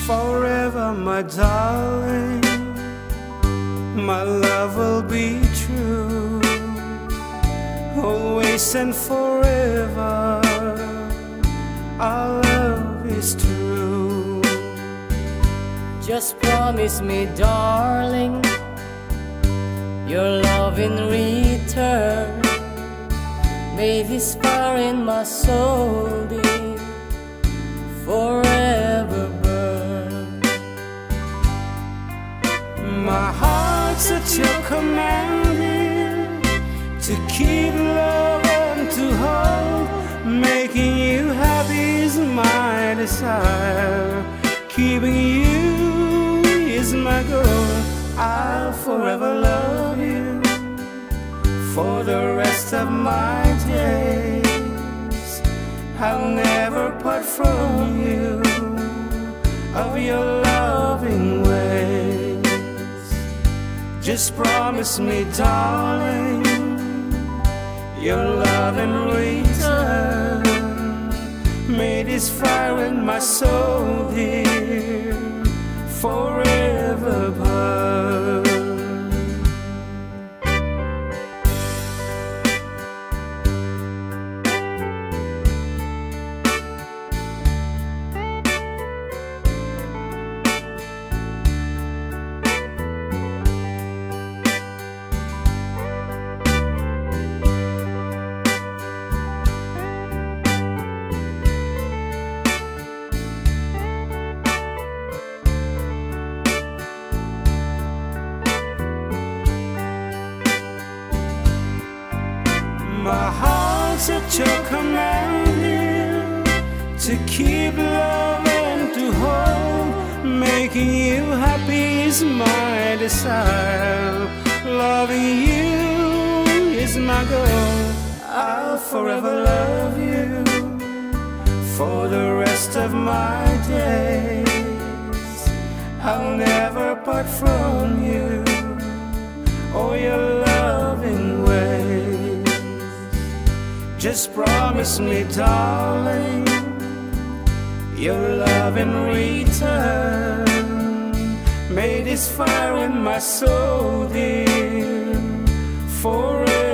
forever, my darling. My love will be true, always and forever. Our love is true. Just promise me, darling, your love in return. May this fire in my soul be forever burn. My heart's at your command, to keep love and to hold. Making you happy is my desire. Keeping you is my goal. I'll forever love you for the rest of my days. I'll never part from you, of your loving ways. Just promise me, darling, your love in return. May this fire in my soul, dear, forever burn. My heart's at your command, to keep love and to hold. Making you happy is my desire. Loving you is my goal. I'll forever love you for the rest of my days. I'll never part from you or your loving ways. Just promise me, darling, your love in return. May this fire in my soul, dear, forever